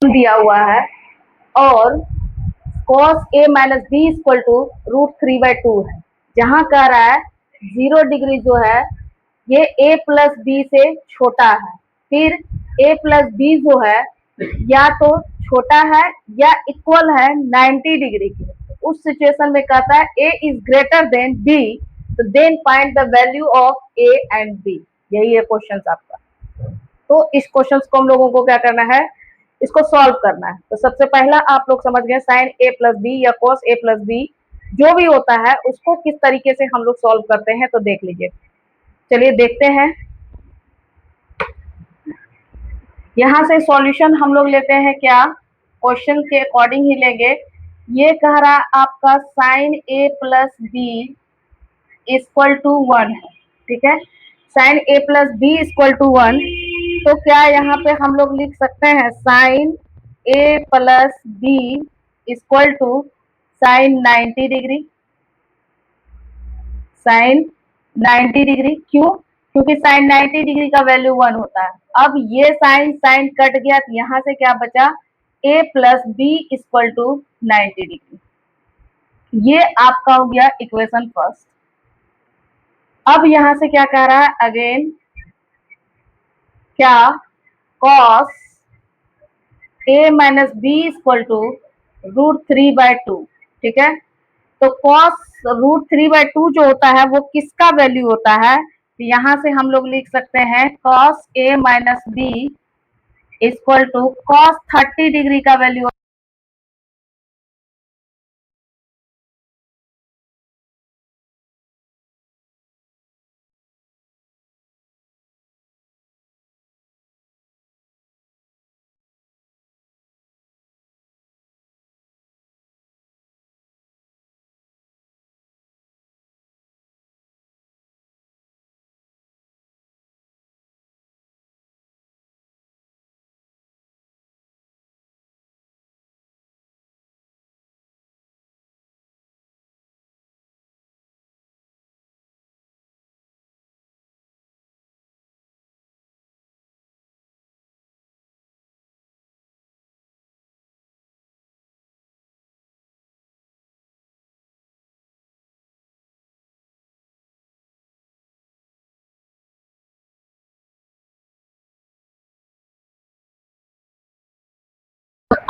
दिया हुआ है और cos a minus b equal to √3/2 है। जहां कह रहा है 0 डिग्री जो है ये a प्लस बी से छोटा है, फिर a प्लस बी जो है या तो छोटा है या इक्वल है 90 डिग्री के। उस सिचुएशन में कहता है a is greater than b, तो then find the value of a and b। यही है क्वेश्चन आपका। तो इस क्वेश्चन को हम लोगों को क्या करना है, इसको सॉल्व करना है। तो सबसे पहला आप लोग समझ गए साइन a प्लस बी या कॉस a प्लस बी जो भी होता है उसको किस तरीके से हम लोग सॉल्व करते हैं, तो देख लीजिए। चलिए देखते हैं। यहाँ से सॉल्यूशन हम लोग लेते हैं क्या, क्वेश्चन के अकॉर्डिंग ही लेंगे। ये कह रहा है आपका sine a plus b equal to 1 है, ठीक है। Sine a plus b equal to 1, तो क्या यहाँ पे हम लोग लिख सकते हैं sine a plus b equal to sine 90 degree. Sine 90 degree क्यों, क्योंकि साइन 90 डिग्री का वैल्यू 1 होता है। अब ये साइन साइन कट गया तो यहाँ से क्या बचा, a plus b equal to 90 degree. ये आपका हो गया इक्वेशन फर्स्ट। अब यहाँ से क्या कह रहा है अगेन, क्या cos a minus b equal to √3/2, ठीक है। तो cos √3/2 जो होता है वो किसका वैल्यू होता है, तो यहाँ से हम लोग लिख सकते हैं cos a minus b equal to cos 30 degree का वैल्यू।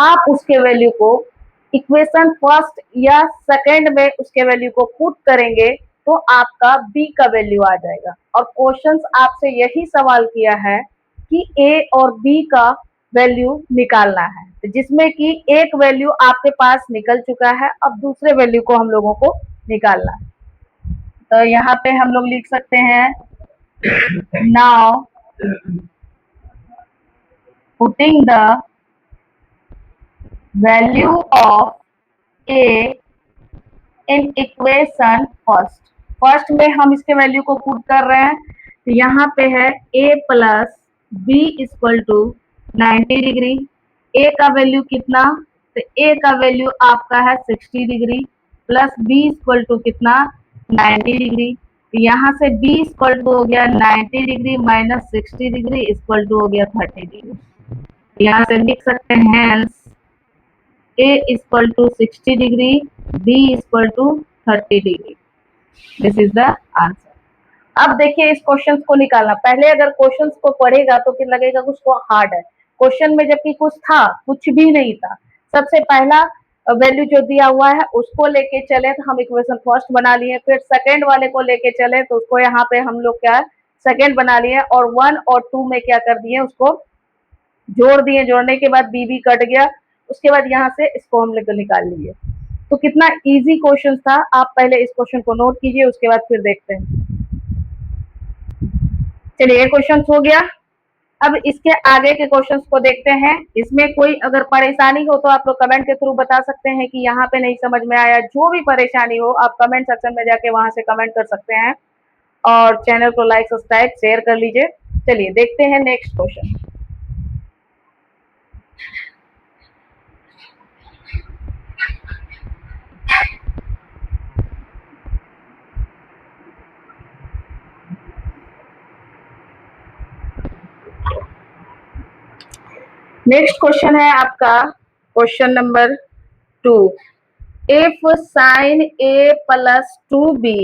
आप उसके वैल्यू को इक्वेशन फर्स्ट या सेकंड में उसके वैल्यू को पुट करेंगे तो आपका बी का वैल्यू आ जाएगा। और क्वेश्चंस आपसे यही सवाल किया है कि ए और बी का वैल्यू निकालना है, तो जिसमें कि एक वैल्यू आपके पास निकल चुका है, अब दूसरे वैल्यू को हम लोगों को निकालना है। तो यहाँ पे हम लोग लिख सकते हैं now putting the value of A in equation first. First में हम इसके वैल्यू को पुट कर रहे हैं, तो यहाँ पे है a plus b equal to 90 degree. a का वैल्यू कितना, तो a का वैल्यू आपका है 60 degree plus b equal to कितना 90 डिग्री। तो यहाँ से b इक्वल टू हो गया 90 degree minus 60 degree equal to हो गया 30 डिग्री। यहाँ से लिख सकते हैं a equal to 60 degree, b equal to 30 degree. This is the answer. अब देखिए इस क्वेश्चन को निकालना, पहले अगर क्वेश्चन को पढ़ेगा तो फिर लगेगा कुछ को हार्ड है। क्वेश्चन में जबकि कुछ था, कुछ भी नहीं था। सबसे पहला वैल्यू जो दिया हुआ है उसको लेके चले तो हम इक्वेशन फर्स्ट बना लिए, फिर सेकंड वाले को लेके चले तो उसको यहाँ पे हम लोग क्या सेकंड बना लिए, और 1 और 2 में क्या कर दिए उसको जोड़ दिए। जोड़ने के बाद बी कट गया, उसके बाद यहाँ से इसको हम लोग निकाल लिए। तो कितना इजी क्वेश्चन था, आप पहले इस क्वेश्चन को नोट कीजिए, उसके बाद फिर देखते हैं। चलिए ये क्वेश्चन हो गया। अब इसके आगे के क्वेश्चंस को देखते हैं। इसमें कोई अगर परेशानी हो तो आप लोग कमेंट के थ्रू बता सकते हैं कि यहाँ पे नहीं समझ में आया। जो भी परेशानी हो आप कमेंट सेक्शन में जाके वहां से कमेंट कर सकते हैं, और चैनल को लाइक सब्सक्राइब शेयर कर लीजिए। चलिए देखते हैं नेक्स्ट क्वेश्चन। नेक्स्ट क्वेश्चन है आपका question number 2। If sine A plus 2b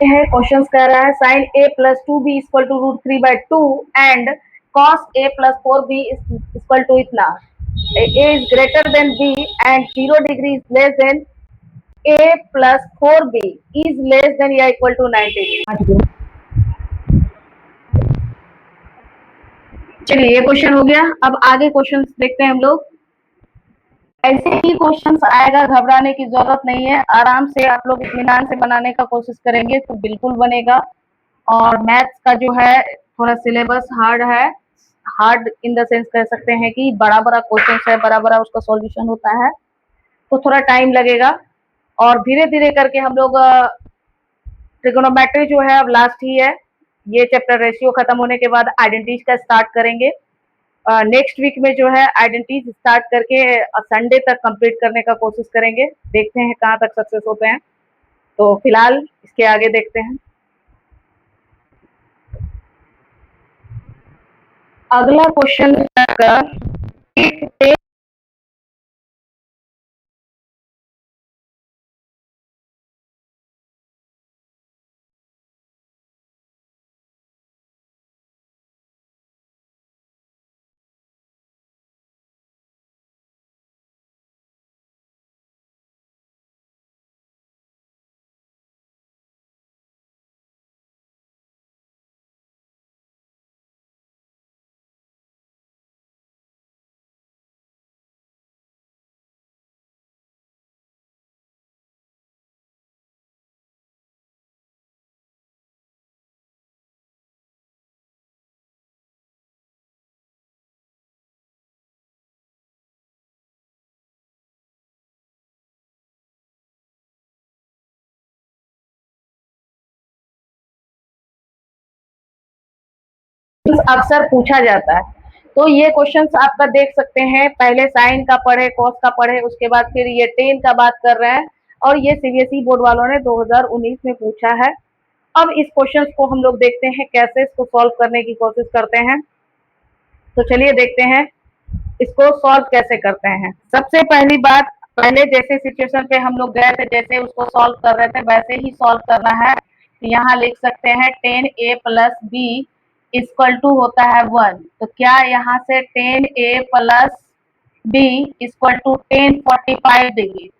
है क्वेश्चन कह रहा है sine A plus 2b equal to √3/2 and cos A plus 4b equal to इतना A is greater than B and 0 degree is less than A plus 4b is less than या equal to 90 degree. चलिए ये question हो गया। अब आगे question देखते हैं हम लोग। ऐसे ही क्वेश्चंस आएगा, घबराने की जरूरत नहीं है। आराम से आप लोग इत्मीनान से बनाने का कोशिश करेंगे तो बिल्कुल बनेगा। और मैथ्स का जो है थोड़ा सिलेबस हार्ड है, हार्ड इन द सेंस कह सकते हैं कि बड़ा बड़ा क्वेश्चन है, बड़ा बड़ा उसका सॉल्यूशन होता है, तो थोड़ा टाइम लगेगा। और धीरे धीरे करके हम लोग ट्रिगोनोमेट्री जो है अब लास्ट ही है, ये चैप्टर रेशियो खत्म होने के बाद आइडेंटिटीज का स्टार्ट करेंगे। नेक्स्ट वीक में जो है आइडेंटिटीज स्टार्ट करके संडे तक कंप्लीट करने का कोशिश करेंगे, देखते हैं कहाँ तक सक्सेस होते हैं। तो फिलहाल इसके आगे देखते हैं। अगला क्वेश्चन अक्सर पूछा जाता है, तो ये क्वेश्चंस आपका देख सकते हैं। पहले साइन का पढ़े, कॉस का पढ़े, उसके बाद फिर ये टेन का बात कर रहे हैं। और ये सीबीएसई बोर्ड वालों ने 2019 में पूछा है। अब इस क्वेश्चंस को हम लोग देखते हैं कैसे इसको सॉल्व करने की कोशिश करते हैं। तो चलिए देखते हैं इसको सॉल्व कैसे करते हैं। सबसे पहली बात, पहले जैसे सिचुएशन पे हम लोग गए थे, जैसे उसको सॉल्व कर रहे थे, वैसे ही सॉल्व करना है। तो यहाँ लिख सकते हैं 10a plus b equal to होता है 1। तो क्या यहाँ से 10a plus b equal to 1045 degree.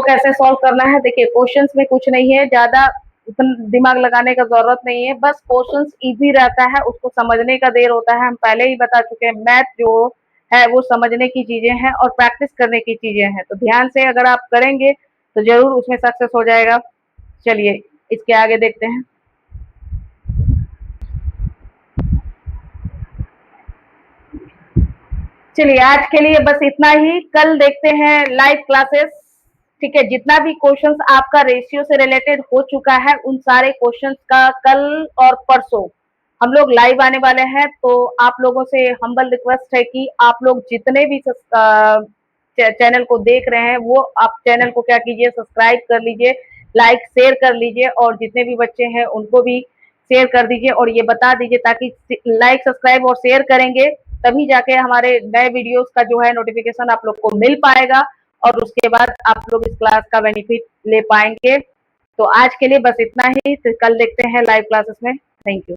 कैसे सॉल्व करना है, देखिए क्वेश्चंस में कुछ नहीं है, ज्यादा उतना दिमाग लगाने का जरूरत नहीं है, बस क्वेश्चंस इजी रहता है, उसको समझने का देर होता है। हम पहले ही बता चुके हैं, मैथ जो है वो समझने की चीजें हैं और प्रैक्टिस करने की चीजें हैं, तो ध्यान से अगर आप करेंगे तो जरूर उसमें सक्सेस हो जाएगा। चलिए इसके आगे देखते हैं। चलिए आज के लिए बस इतना ही, कल देखते हैं लाइव क्लासेस। ठीक है, जितना भी क्वेश्चंस आपका रेशियो से रिलेटेड हो चुका है उन सारे क्वेश्चंस का कल और परसों हम लोग लाइव आने वाले हैं। तो आप लोगों से हम्बल रिक्वेस्ट है कि आप लोग जितने भी चैनल को देख रहे हैं वो आप चैनल को क्या कीजिए, सब्सक्राइब कर लीजिए, लाइक शेयर कर लीजिए और जितने भी बच्चे हैं उनको भी शेयर कर दीजिए और ये बता दीजिए, ताकि लाइक सब्सक्राइब और शेयर करेंगे तभी जाके हमारे नए वीडियोस का जो है नोटिफिकेशन आप लोग को मिल पाएगा और उसके बाद आप लोग इस क्लास का बेनिफिट ले पाएंगे। तो आज के लिए बस इतना ही, तो कल देखते हैं लाइव क्लासेस में। Thank you.